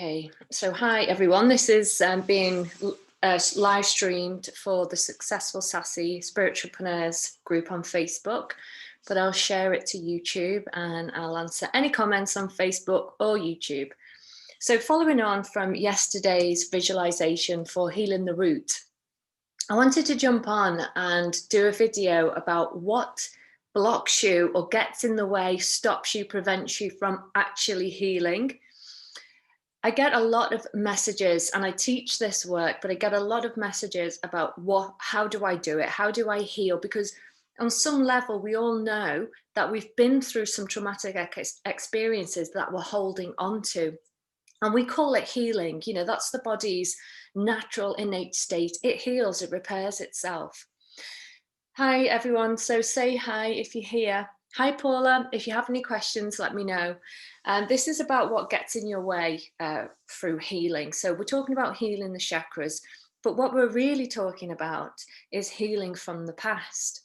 Okay, so hi everyone. This is being live streamed for the Successful Sassy Spiritualpreneurs group on Facebook, but I'll share it to YouTube and I'll answer any comments on Facebook or YouTube. So following on from yesterday's visualization for healing the root, I wanted to jump on and do a video about what blocks you or gets in the way, stops you, prevents you from actually healing. I get a lot of messages, and I teach this work, but I get a lot of messages about how do I do it? How do I heal? Because on some level, we all know that we've been through some traumatic experiences that we're holding on to. And we call it healing. You know, that's the body's natural innate state. It heals, it repairs itself. Hi, everyone. So say hi if you're here. Hi, Paula. If you have any questions, let me know. This is about what gets in your way through healing. So we're talking about healing the chakras, but what we're really talking about is healing from the past.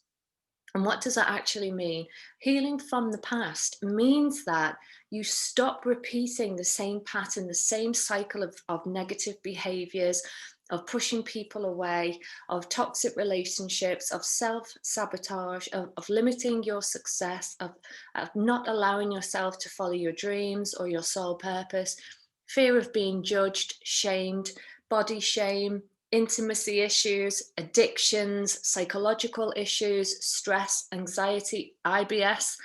And what does that actually mean? Healing from the past means that you stop repeating the same pattern, the same cycle of negative behaviors, of pushing people away, of toxic relationships, of self-sabotage, of limiting your success, of not allowing yourself to follow your dreams or your soul purpose, fear of being judged, shamed, body shame, intimacy issues, addictions, psychological issues, stress, anxiety, IBS,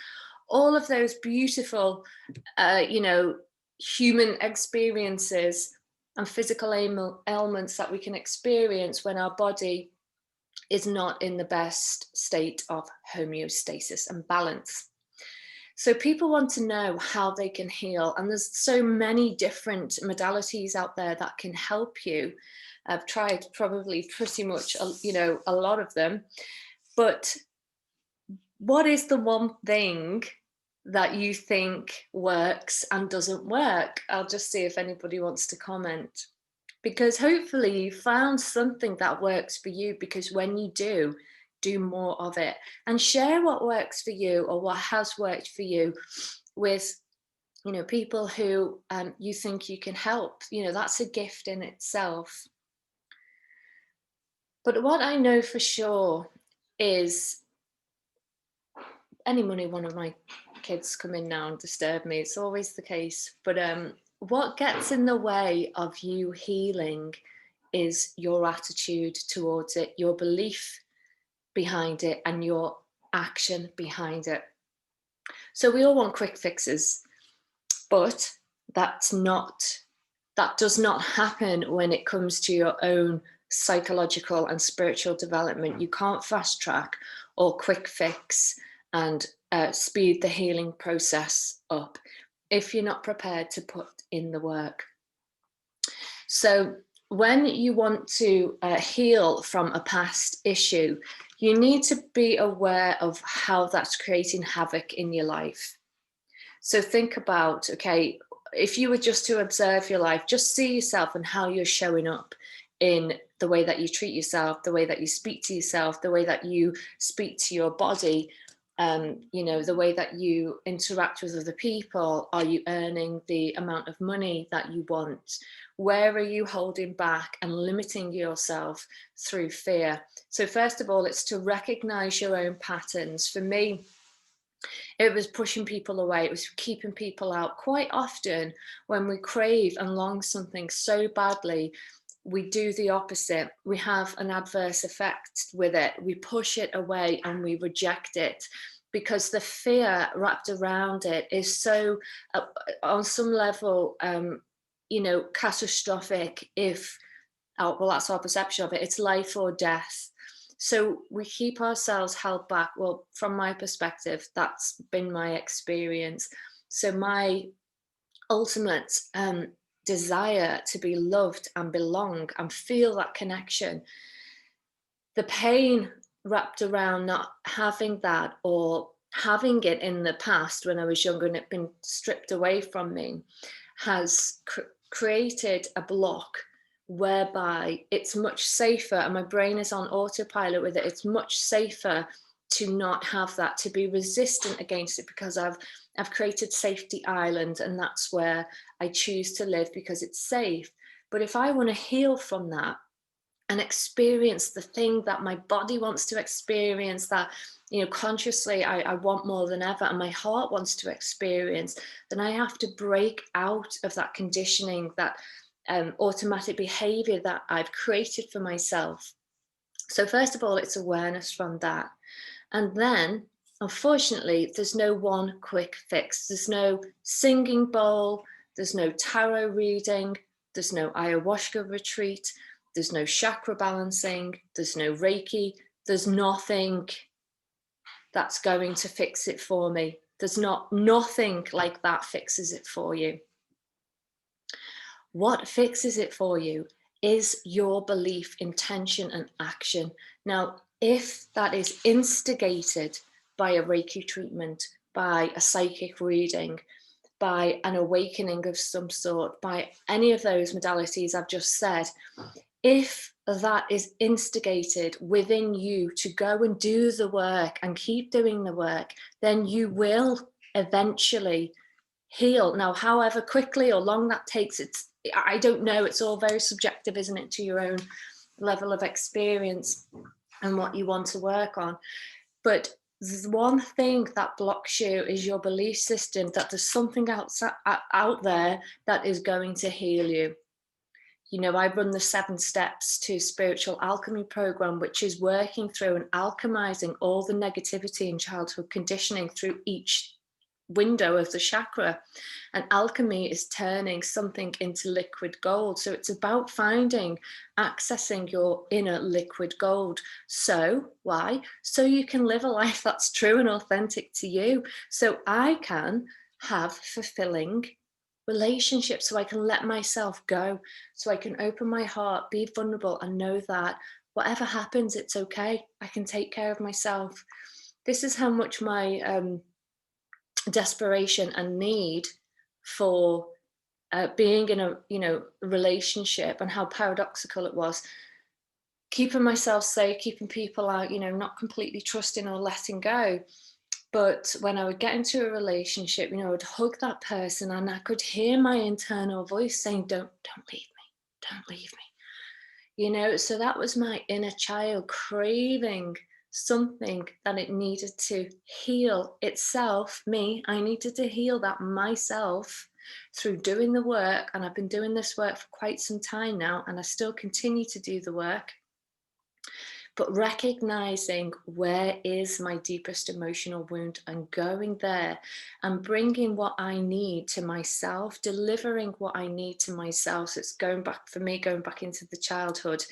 all of those beautiful, human experiences and physical ailments that we can experience when our body is not in the best state of homeostasis and balance. So people want to know how they can heal, and there's so many different modalities out there that can help you. I've tried probably pretty much, a lot of them, but what is the one thing that you think works and doesn't work? I'll just see if anybody wants to comment, because hopefully you found something that works for you, because when you do more of it and share what works for you or what has worked for you with people who you think you can help. That's a gift in itself. But what I know for sure is, any money one of my kids come in now and disturb me, it's always the case, but what gets in the way of you healing is your attitude towards it, your belief behind it, and your action behind it. So we all want quick fixes, but that does not happen when it comes to your own psychological and spiritual development. You can't fast track or quick fix and speed the healing process up if you're not prepared to put in the work. So when you want to heal from a past issue, you need to be aware of how that's creating havoc in your life. So think about, okay, if you were just to observe your life, just see yourself and how you're showing up in the way that you treat yourself, the way that you speak to yourself, the way that you speak to your body, the way that you interact with other people. Are you earning the amount of money that you want? Where are you holding back and limiting yourself through fear? So first of all, it's to recognize your own patterns. For me, it was pushing people away. It was keeping people out. Quite often when we crave and long something so badly, we do the opposite. We have an adverse effect with it. We push it away and we reject it, because the fear wrapped around it is so, on some level, catastrophic. That's our perception of it. It's life or death. So we keep ourselves held back. Well, from my perspective, that's been my experience. So my ultimate desire to be loved and belong and feel that connection, the pain wrapped around not having that, or having it in the past when I was younger and it been stripped away from me, has created a block whereby it's much safer, and my brain is on autopilot with it. It's much safer to not have that, to be resistant against it, because I've I've created safety island, and that's where I choose to live because it's safe. But if I want to heal from that and experience the thing that my body wants to experience, that, you know, consciously I want more than ever, and my heart wants to experience, then I have to break out of that conditioning, that automatic behavior that I've created for myself. So first of all, it's awareness from that. And then, unfortunately, there's no one quick fix. There's no singing bowl, there's no tarot reading, there's no ayahuasca retreat, there's no chakra balancing, there's no Reiki, there's nothing that's going to fix it for me. There's nothing like that fixes it for you. What fixes it for you is your belief, intention, and action. Now, if that is instigated by a Reiki treatment, by a psychic reading, by an awakening of some sort, by any of those modalities I've just said, if that is instigated within you to go and do the work and keep doing the work, then you will eventually heal. Now, however quickly or long that takes, I don't know. It's all very subjective, isn't it, to your own level of experience and what you want to work on. But the one thing that blocks you is your belief system that there's something out there that is going to heal you. You know, I run the 7 Steps to Spiritual Alchemy program, which is working through and alchemizing all the negativity and childhood conditioning through each window of the chakra. And alchemy is turning something into liquid gold. So it's about accessing your inner liquid gold. So why? So you can live a life that's true and authentic to you. So I can have fulfilling relationships, so I can let myself go, so I can open my heart, be vulnerable, and know that whatever happens, it's okay. I can take care of myself. This is how much my desperation and need for being in a, you know, relationship, and how paradoxical it was, keeping myself safe, keeping people out, you know, not completely trusting or letting go. But when I would get into a relationship, you know, I would hug that person and I could hear my internal voice saying, don't leave me, don't leave me. You know, so that was my inner child craving something that it needed to heal itself. I needed to heal that myself through doing the work. And I've been doing this work for quite some time now, and I still continue to do the work. But recognizing where is my deepest emotional wound and going there and bringing what I need to myself, delivering what I need to myself. So it's going back into the childhood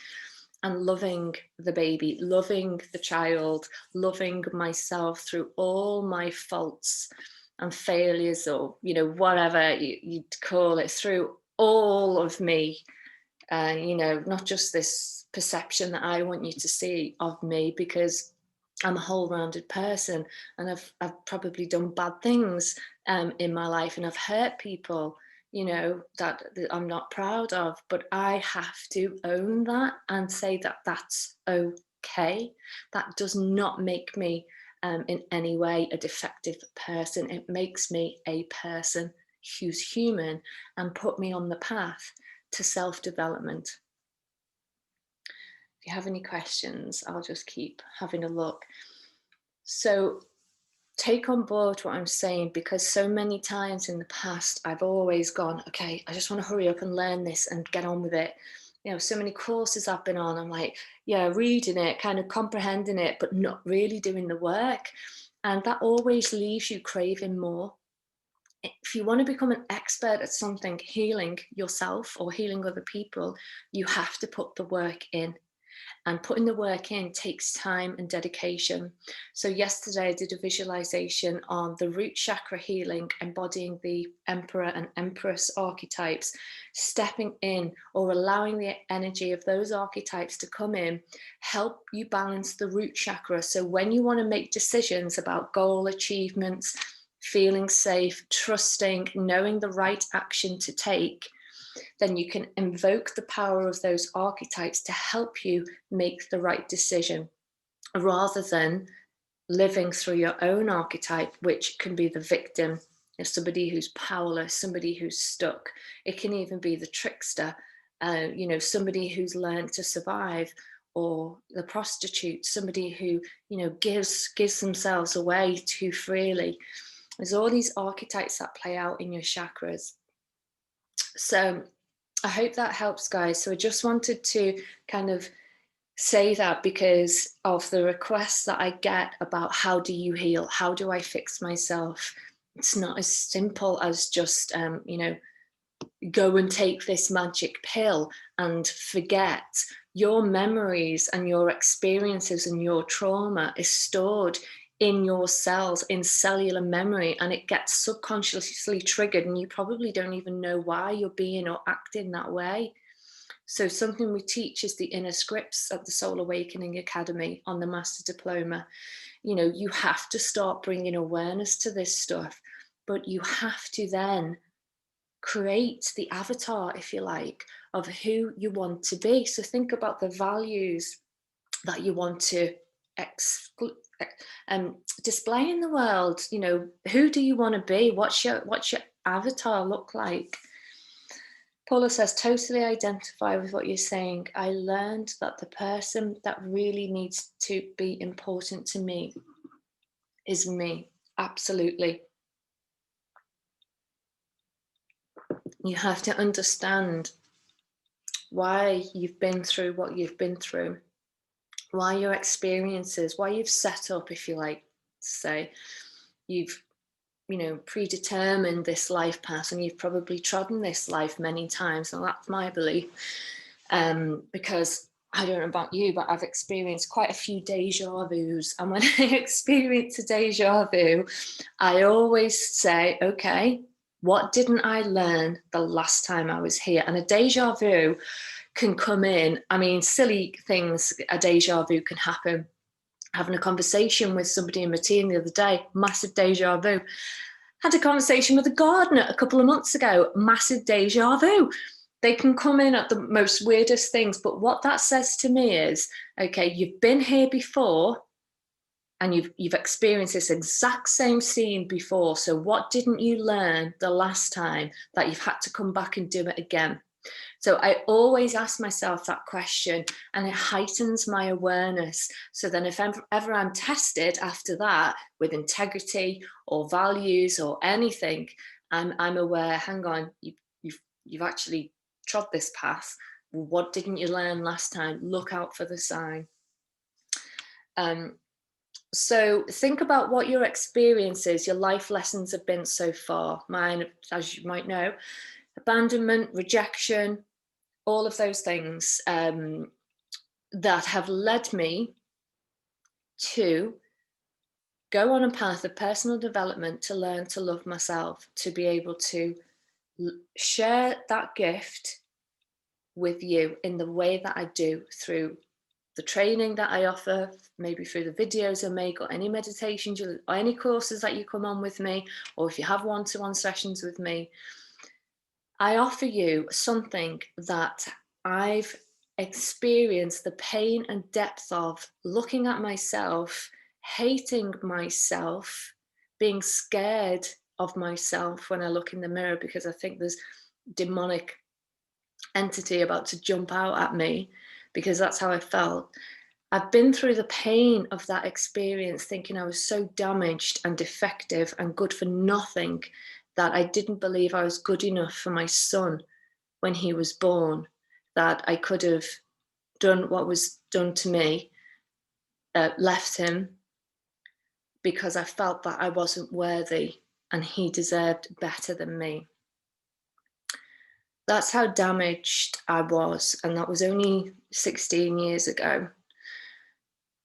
and loving the baby, loving the child, loving myself through all my faults and failures, or, you know, whatever you'd call it, through all of me. You know, not just this perception that I want you to see of me, because I'm a whole-rounded person, and I've probably done bad things in my life, and I've hurt people, you know, that I'm not proud of. But I have to own that and say that that's okay. That does not make me in any way a defective person. It makes me a person who's human and put me on the path to self-development. If you have any questions, I'll just keep having a look. So take on board what I'm saying, because so many times in the past, I've always gone, okay, I just want to hurry up and learn this and get on with it. You know, so many courses I've been on, I'm like, yeah, reading it, kind of comprehending it, but not really doing the work. And that always leaves you craving more. If you want to become an expert at something, healing yourself or healing other people, you have to put the work in. And putting the work in takes time and dedication. So yesterday I did a visualization on the root chakra healing, embodying the Emperor and Empress archetypes, stepping in or allowing the energy of those archetypes to come in, help you balance the root chakra. So when you want to make decisions about goal achievements, feeling safe, trusting, knowing the right action to take, then you can invoke the power of those archetypes to help you make the right decision, rather than living through your own archetype, which can be the victim There's somebody who's powerless, somebody who's stuck. It can even be the trickster, you know, somebody who's learned to survive, or the prostitute, somebody who, you know, gives themselves away too freely. There's all these archetypes that play out in your chakras. So I hope that helps, guys. So I just wanted to kind of say that because of the requests that I get about how do you heal? How do I fix myself? It's not as simple as just, you know, go and take this magic pill and forget. Your memories and your experiences and your trauma is stored in your cells, in cellular memory, and it gets subconsciously triggered, and you probably don't even know why you're being or acting that way. So something we teach is the inner scripts at the Soul Awakening Academy on the Master Diploma. You know, you have to start bringing awareness to this stuff, but you have to then create the avatar, if you like, of who you want to be. So think about the values that you want to display in the world. You know, who do you want to be? What's your avatar look like? Paula says, totally identify with what you're saying. I learned that the person that really needs to be important to me is me. Absolutely. You have to understand why you've been through what you've been through, why your experiences, why you've set up, if you like to say, you've, you know, predetermined this life path, and you've probably trodden this life many times. And that's my belief, because I don't know about you, but I've experienced quite a few deja vus. And when I experience a deja vu, I always say, okay, what didn't I learn the last time I was here? And a deja vu can come in. I mean, silly things, a deja vu can happen. Having a conversation with somebody in my team the other day, massive deja vu. Had a conversation with a gardener a couple of months ago, massive deja vu. They can come in at the most weirdest things, but what that says to me is, okay, you've been here before, and you've experienced this exact same scene before. So what didn't you learn the last time that you've had to come back and do it again? So I always ask myself that question, and it heightens my awareness. So then if ever I'm tested after that with integrity or values or anything, I'm aware, hang on, you've actually trod this path. What didn't you learn last time? Look out for the sign. So think about what your experiences, your life lessons have been so far. Mine, as you might know, abandonment, rejection, all of those things that have led me to go on a path of personal development, to learn to love myself, to be able to share that gift with you in the way that I do, through the training that I offer, maybe through the videos I make, or any meditations or any courses that you come on with me, or if you have one-to-one sessions with me. I offer you something that I've experienced the pain and depth of, looking at myself, hating myself, being scared of myself when I look in the mirror, because I think there's demonic entity about to jump out at me, because that's how I felt. I've been through the pain of that experience, thinking I was so damaged and defective and good for nothing, that I didn't believe I was good enough for my son when he was born, that I could have done what was done to me, left him, because I felt that I wasn't worthy and he deserved better than me. That's how damaged I was, and that was only 16 years ago.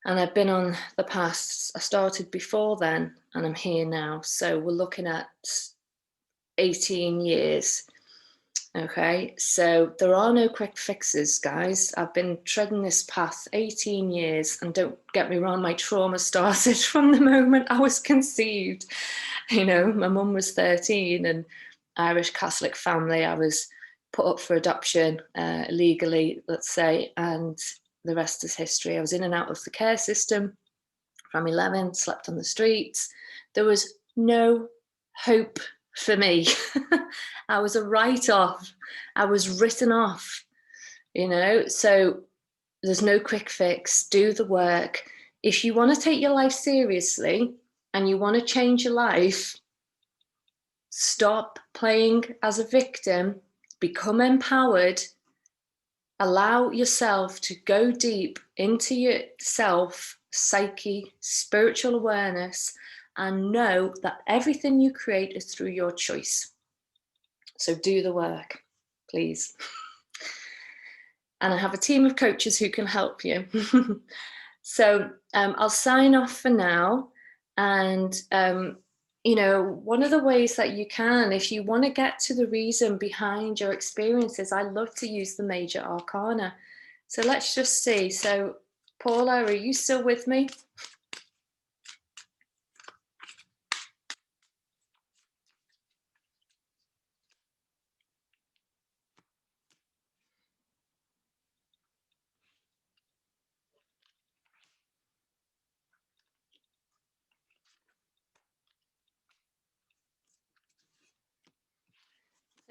And I've been on the path. I started before then, and I'm here now. So we're looking at 18 years. Okay, so there are no quick fixes, guys. I've been treading this path 18 years, and don't get me wrong, my trauma started from the moment I was conceived. You know, my mum was 13, and Irish Catholic family. I was put up for adoption legally, let's say, and the rest is history. I was in and out of the care system from 11, slept on the streets. There was no hope for me. I was a write-off. I was written off, you know? So there's no quick fix. Do the work. If you want to take your life seriously and you want to change your life, stop playing as a victim, become empowered, allow yourself to go deep into yourself, psyche, spiritual awareness, and know that everything you create is through your choice. So do the work, please. And I have a team of coaches who can help you. So I'll sign off for now. And, you know, one of the ways that you can, if you want to get to the reason behind your experiences, I love to use the major arcana. So let's just see. So Paula, are you still with me?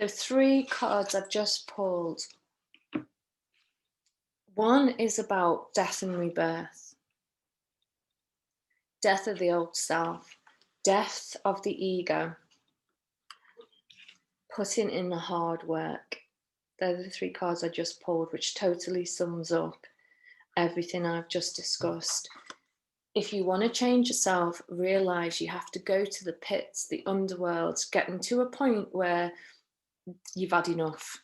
So 3 cards I've just pulled. One is about death and rebirth. Death of the old self. Death of the ego. Putting in the hard work. They're the 3 cards I just pulled, which totally sums up everything I've just discussed. If you want to change yourself, realize you have to go to the pits, the underworlds, getting to a point where you've had enough.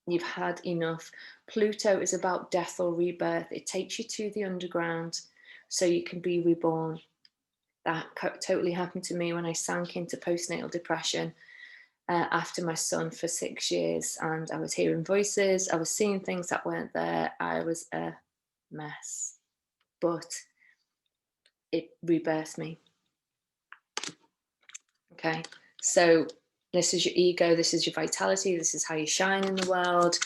You've had enough. Pluto is about death or rebirth. It takes you to the underground so you can be reborn. That totally happened to me when I sank into postnatal depression after my son for 6 years, and I was hearing voices, I was seeing things that weren't there. I was a mess, but it rebirthed me. Okay, so this is your ego, this is your vitality, this is how you shine in the world.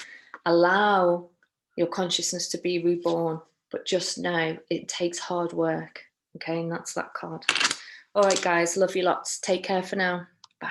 Allow your consciousness to be reborn, but just know it takes hard work. Okay, and that's that card. All right, guys, love you lots. Take care for now. Bye.